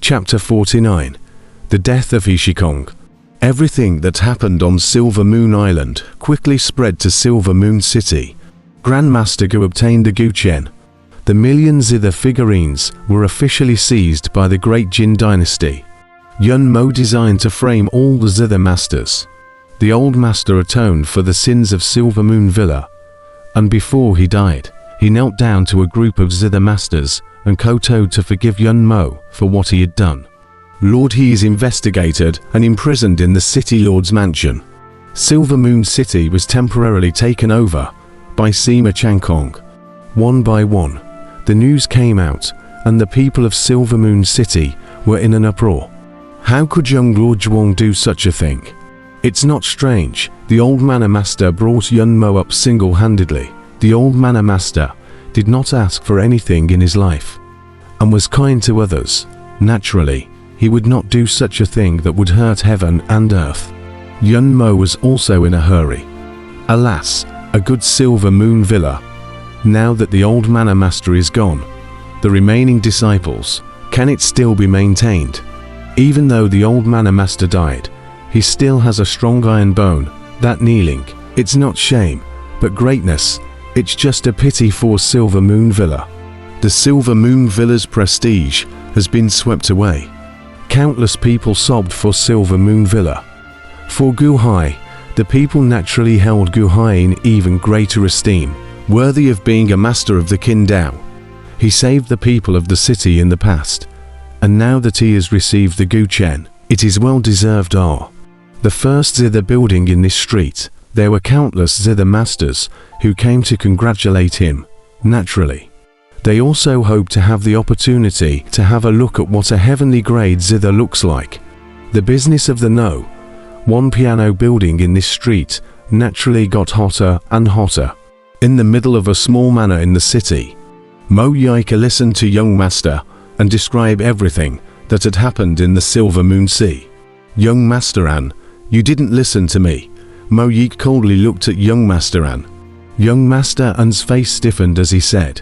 Chapter 49. The Death of Shikang. Everything that happened on Silver Moon Island quickly spread to Silver Moon City. Grandmaster Gu obtained the Guchen. The million zither figurines were officially seized by the Great Jin Dynasty. Yun Mo designed to frame all the zither masters. The old master atoned for the sins of Silver Moon Villa, and before he died, he knelt down to a group of zither masters and kowtowed to forgive Yun Mo for what he had done. Lord He is investigated and imprisoned in the City Lord's mansion. Silver Moon City was temporarily taken over by Sima Changkong. One by one, the news came out, and the people of Silver Moon City were in an uproar. How could young Lord Zhuang do such a thing? It's not strange. The old Manor Master brought Yun Mo up single-handedly. The old Manor Master did not ask for anything in his life, and was kind to others. Naturally, he would not do such a thing that would hurt heaven and earth. Yun Mo was also in a hurry. Alas, a good Silver Moon Villa. Now that the old Manor Master is gone, the remaining disciples, can it still be maintained? Even though the old Manor Master died, he still has a strong iron bone. That kneeling, it's not shame, but greatness. It's just a pity for Silver Moon Villa. The Silver Moon Villa's prestige has been swept away. Countless people sobbed for Silver Moon Villa. For Gu Hai, the people naturally held Gu Hai in even greater esteem, worthy of being a master of the Qin Dao. He saved the people of the city in the past, and now that he has received the Gu Chen, it is well deserved. The first zither building in this street, there were countless zither masters who came to congratulate him. Naturally, they also hope to have the opportunity to have a look at what a heavenly grade zither looks like. The business of the No. 1 piano building in this street naturally got hotter and hotter. In the middle of a small manor in the city, Mo Yika listened to young master and describe everything that had happened in the Silver Moon Sea. Young Master An, you didn't listen to me. Mo Yik coldly looked at young Master An. Young Master An's face stiffened as he said,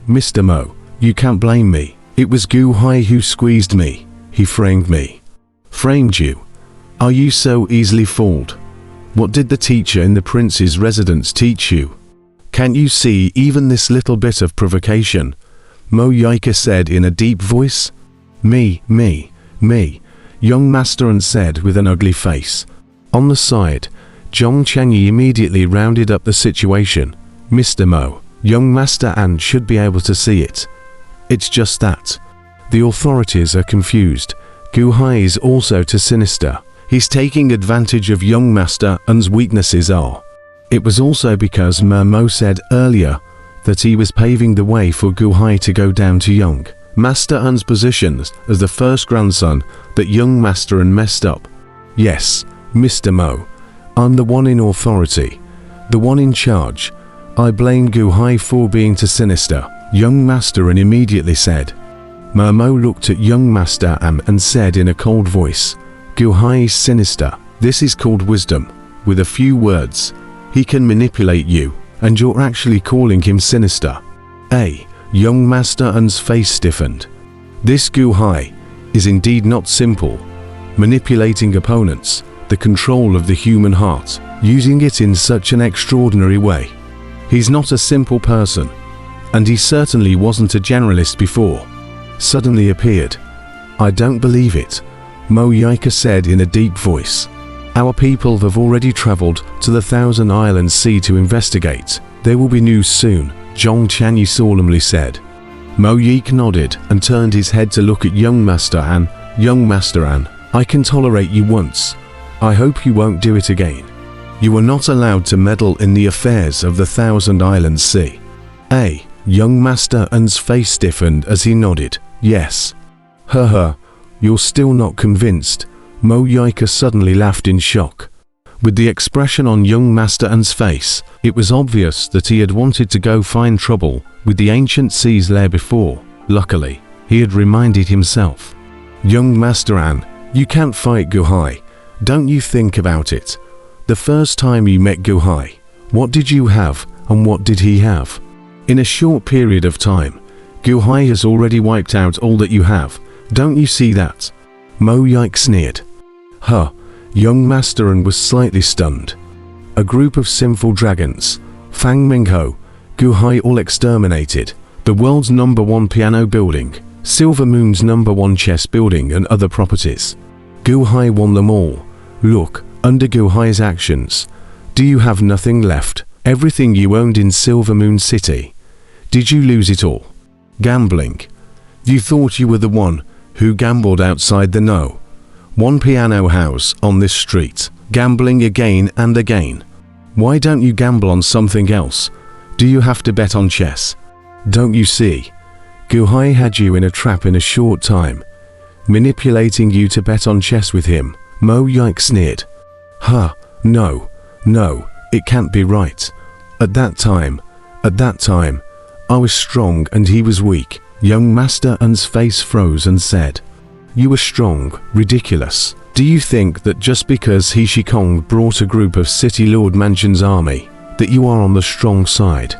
Mr. Mo, you can't blame me. It was Gu Hai who squeezed me. He framed me. Framed you? Are you so easily fooled? What did the teacher in the prince's residence teach you? Can't you see even this little bit of provocation? Mo Yika said in a deep voice. Me, young Master An said with an ugly face. On the side, Zhong Changyi immediately rounded up the situation. Mr. Mo, young Master An should be able to see it. It's just that the authorities are confused. Gu Hai is also too sinister. He's taking advantage of young Master An's weaknesses. It was also because Mo said earlier that he was paving the way for Gu Hai to go down to young Master An's positions as the first grandson that young Master An messed up. Yes, Mr. Mo, I'm the one in authority, the one in charge. I blame Gu Hai for being too sinister, young Master An immediately said. Mo looked at young Master An and said in a cold voice, Gu Hai is sinister. This is called wisdom. With a few words, he can manipulate you, and you're actually calling him sinister. Young Master An's face stiffened. This Gu Hai is indeed not simple. Manipulating opponents, the control of the human heart, using it in such an extraordinary way. He's not a simple person, and he certainly wasn't a generalist before. Suddenly appeared. I don't believe it, Mo Yika said in a deep voice. Our people have already traveled to the Thousand Islands Sea to investigate. There will be news soon, Zhong Changyi solemnly said. Mo Yik nodded and turned his head to look at young Master An. Young Master An, I can tolerate you once. I hope you won't do it again. You are not allowed to meddle in the affairs of the Thousand Islands Sea. Young Master An's face stiffened as he nodded. Yes. You're still not convinced? Mo Yika suddenly laughed in shock. With the expression on young Master An's face, it was obvious that he had wanted to go find trouble with the ancient sea's lair before. Luckily, he had reminded himself. Young Master An, you can't fight Gu Hai. Don't you think about it. The first time you met Gu Hai, what did you have and what did he have? In a short period of time, Gu Hai has already wiped out all that you have. Don't you see that? Mo Yike sneered. Huh, young master, and was slightly stunned. A group of sinful dragons, Fang Mingho, Gu Hai, all exterminated. The world's #1 piano building, Silver Moon's #1 chess building, and other properties. Gu Hai won them all. Look, under Gu Hai's actions, do you have nothing left? Everything you owned in Silver Moon City. Did you lose it all? Gambling. You thought you were the one who gambled outside the no. One piano house on this street, gambling again and again. Why don't you gamble on something else? Do you have to bet on chess? Don't you see? Gu Hai had you in a trap in a short time, manipulating you to bet on chess with him. Mo Yike sneered. Huh, no, it can't be right. At that time, I was strong and he was weak. Young Master Un's face froze and said, You were strong, ridiculous. Do you think that just because he Shikang brought a group of City Lord Mansion's army, that you are on the strong side?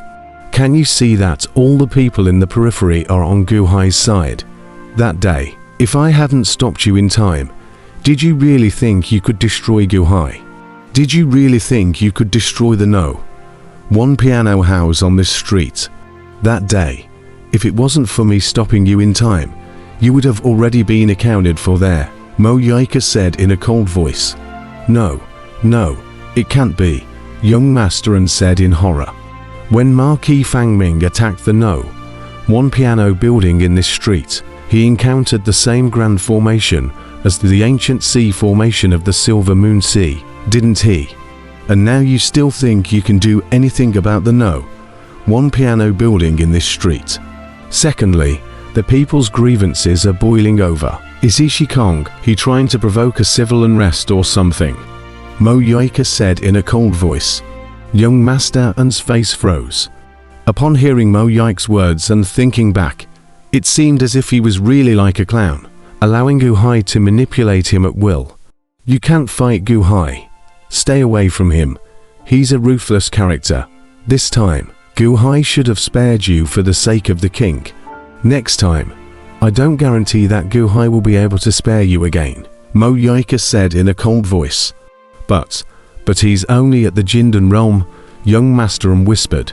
Can you see that all the people in the periphery are on Gu Hai's side? That day, if I hadn't stopped you in time, did you really think you could destroy Gu Hai? Did you really think you could destroy the no. One piano house on this street? That day, if it wasn't for me stopping you in time, you would have already been accounted for there, Mo Yike said in a cold voice. No, it can't be, young Master Un said in horror. When Marquis Fangming attacked the No. 1 piano building in this street, he encountered the same grand formation as the ancient sea formation of the Silver Moon Sea, didn't he? And now you still think you can do anything about the No. 1 piano building in this street? Secondly, the people's grievances are boiling over. Is he Shikang? He trying to provoke a civil unrest or something? Mo Yike said in a cold voice. Young Master Un's face froze. Upon hearing Mo Yike's words and thinking back, it seemed as if he was really like a clown, allowing Gu Hai to manipulate him at will. You can't fight Gu Hai. Stay away from him. He's a ruthless character. This time, Gu Hai should have spared you for the sake of the king. Next time, I don't guarantee that Gu Hai will be able to spare you again, Mo Yike said in a cold voice. But he's only at the Jindan realm, young Master Un whispered.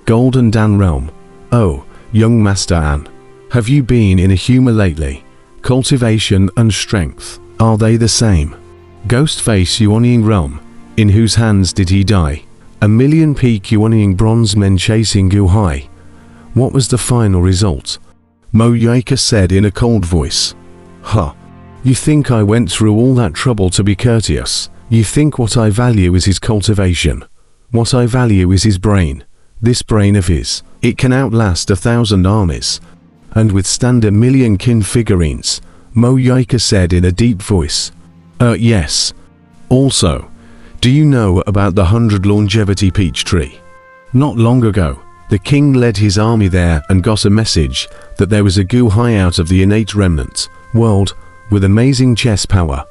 Golden Dan realm. Oh, young Master Un, have you been in a humor lately? Cultivation and strength, are they the same? Ghostface Yuanying realm, in whose hands did he die? A million peak Yuanying bronze men chasing Gu Hai. What was the final result? Mo Yike said in a cold voice. Huh. You think I went through all that trouble to be courteous? You think what I value is his cultivation? What I value is his brain. This brain of his. It can outlast 1,000 armies and withstand 1,000,000 kin figurines, Mo Yike said in a deep voice. Yes. Also, do you know about the 100 longevity peach tree? Not long ago, the king led his army there and got a message that there was a Gu Hai out of the innate remnant world with amazing chess power.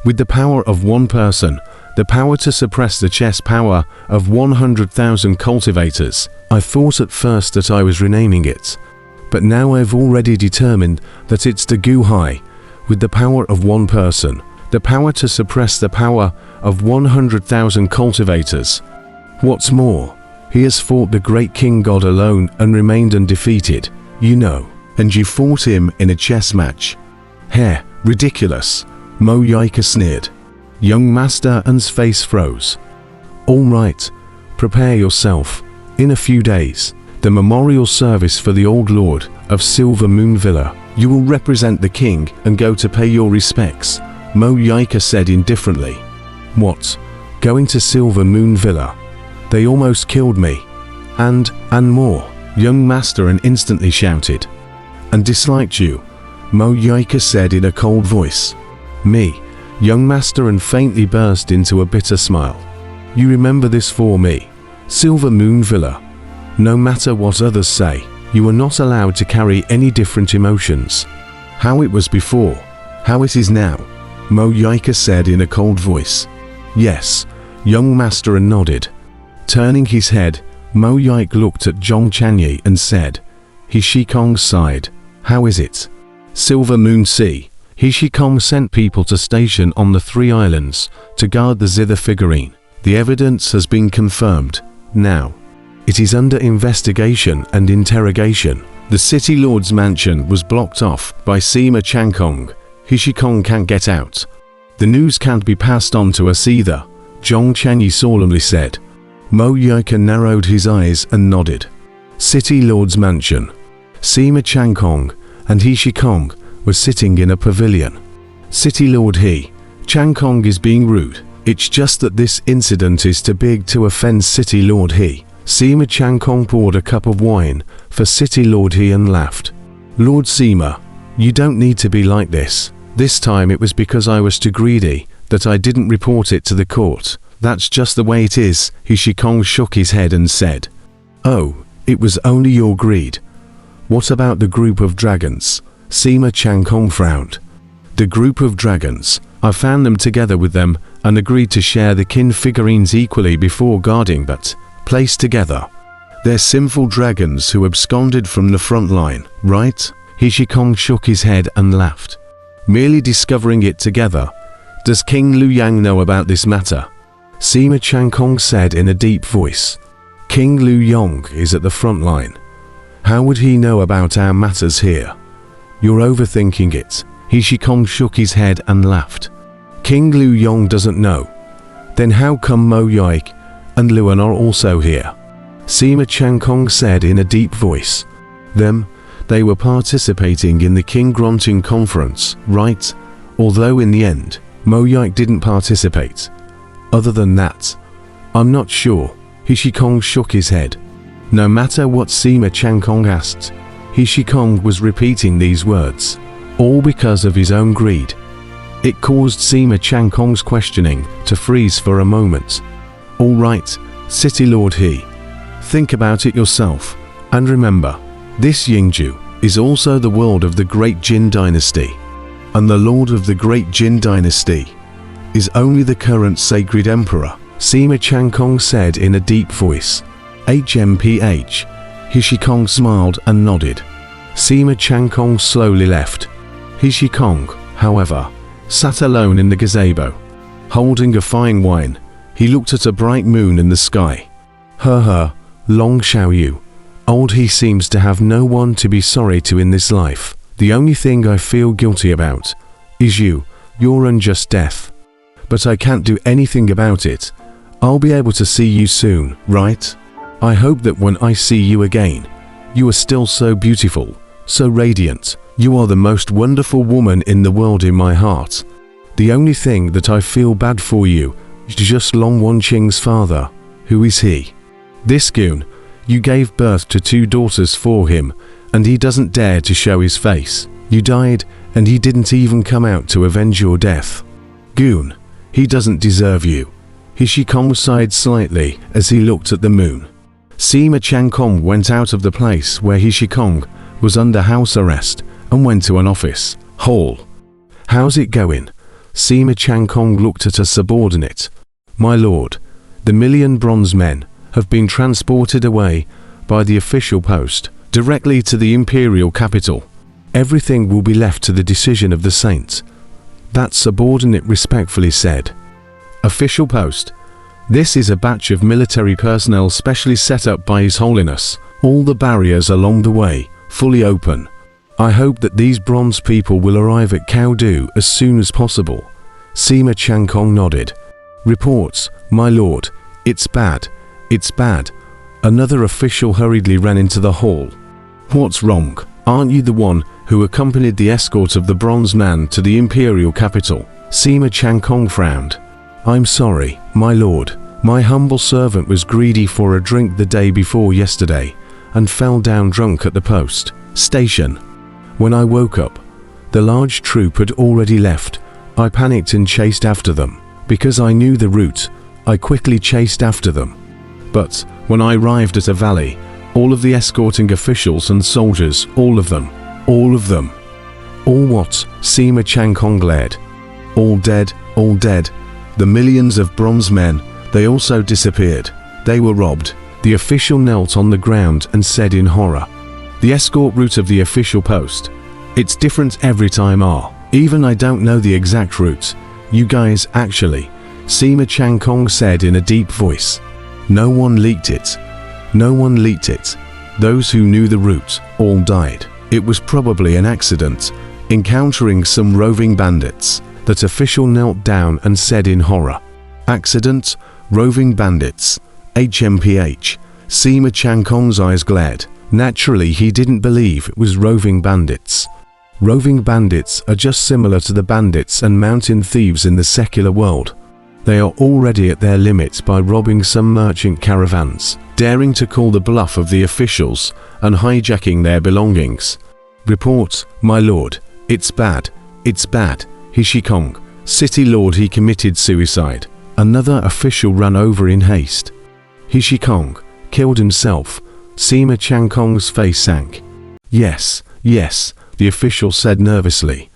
With the power of one person, the power to suppress the chess power of 100,000 cultivators. I thought at first that I was renaming it, but now I've already determined that it's the Gu Hai, with the power of one person, the power to suppress the power of 100,000 cultivators. What's more, he has fought the great king god alone and remained undefeated, you know, and you fought him in a chess match. Heh, ridiculous, Mo Yike sneered. Young Master Un's face froze. All right, prepare yourself. In a few days, the memorial service for the old lord of Silver Moon Villa. You will represent the king and go to pay your respects, Mo Yike said indifferently. What? Going to Silver Moon Villa? They almost killed me. And more, young Master Un instantly shouted. And disliked you, Mo Yike said in a cold voice. Me, young Master Un faintly burst into a bitter smile. You remember this for me, Silver Moon Villa. No matter what others say, you are not allowed to carry any different emotions. How it was before, how it is now, Mo Yike said in a cold voice. Yes, young Master Un nodded. Turning his head, Mo Yike looked at Zhong Chanyi and said, He Shikang's side, how is it? Silver Moon Sea. Shikang sent people to station on the 3 islands to guard the zither figurine. The evidence has been confirmed. Now, it is under investigation and interrogation. The City Lord's mansion was blocked off by Sima Changkong. Shikang can't get out. The news can't be passed on to us either, Zhong Chenyi solemnly said. Mo Yiken narrowed his eyes and nodded. City Lord's mansion. Sima Changkong and Shikang were sitting in a pavilion. City Lord Changkong is being rude. It's just that this incident is too big to offend City Lord Sima Changkong poured a cup of wine for City Lord and laughed. Lord Sima, you don't need to be like this. This time it was because I was too greedy that I didn't report it to the court. That's just the way it is. Shikang shook his head and said, Oh, it was only your greed. What about the group of dragons? Sima Changkong frowned. The group of dragons. I found them together with them and agreed to share the kin figurines equally before guarding, but placed together. They're sinful dragons who absconded from the front line, right? Shikang shook his head and laughed. Merely discovering it together. Does King Liu Yang know about this matter? Sima Changkong said in a deep voice. King Liu Yang is at the front line. How would he know about our matters here? You're overthinking it. Shikang shook his head and laughed. King Liu Yang doesn't know. Then how come Mo Yike and Luan are also here? Sima Changkong said in a deep voice. They were participating in the King Grunting conference, right? Although in the end, Mo Yike didn't participate. Other than that, I'm not sure. Shikang shook his head. No matter what Sima Changkong asked, Shikang was repeating these words, all because of his own greed. It caused Sima Changkong's questioning to freeze for a moment. All right, City Lord think about it yourself, and remember, this Yingju is also the world of the Great Jin Dynasty, and the Lord of the Great Jin Dynasty is only the current Sacred Emperor, Sima Changkong said in a deep voice. HMPH. Shikang smiled and nodded. Sima Changkong slowly left. Shikang, however, sat alone in the gazebo. Holding a fine wine, he looked at a bright moon in the sky. Long Xiaoyu. Old he seems to have no one to be sorry to in this life. The only thing I feel guilty about is your unjust death. But I can't do anything about it. I'll be able to see you soon, right? I hope that when I see you again, you are still so beautiful, so radiant. You are the most wonderful woman in the world in my heart. The only thing that I feel bad for you is just Long Wanqing's father. Who is he? This goon. You gave birth to 2 daughters for him, and he doesn't dare to show his face. You died, and he didn't even come out to avenge your death. Goon. He doesn't deserve you. Shikang sighed slightly as he looked at the moon. Sima Changkong went out of the place where Shikang was under house arrest and went to an office. Hall. How's it going? Sima Changkong looked at a subordinate. My lord, the 1,000,000 bronze men have been transported away by the official post directly to the imperial capital. Everything will be left to the decision of the saints. That subordinate respectfully said. Official post. This is a batch of military personnel specially set up by His Holiness. All the barriers along the way, fully open. I hope that these bronze people will arrive at Chengdu as soon as possible. Sima Changkong nodded. Reports, my lord. It's bad. It's bad. Another official hurriedly ran into the hall. What's wrong? Aren't you the one who accompanied the escort of the bronze man to the imperial capital? Sima Changkong frowned. I'm sorry, my lord. My humble servant was greedy for a drink the day before yesterday and fell down drunk at the post station. When I woke up, the large troop had already left. I panicked and chased after them. Because I knew the route, I quickly chased after them. But when I arrived at a valley, all of the escorting officials and soldiers, all of them. All what? Sima Changkong glared. All dead. The millions of bronze men, they also disappeared. They were robbed. The official knelt on the ground and said in horror. The escort route of the official post. It's different every time. Even I don't know the exact route. You guys actually, Sima Changkong said in a deep voice. No one leaked it. No one leaked it. Those who knew the route all died. It was probably an accident, encountering some roving bandits. That official knelt down and said in horror. Accident? Roving bandits? HMPH. Sima Changkong's eyes glared. Naturally, he didn't believe it was roving bandits. Roving bandits are just similar to the bandits and mountain thieves in the secular world. They are already at their limits by robbing some merchant caravans, daring to call the bluff of the officials, and hijacking their belongings. Report, my lord. It's bad. It's bad. Shikang, city lord, he committed suicide. Another official ran over in haste. Shikang killed himself. Sima Changkong's face sank. Yes, yes, the official said nervously.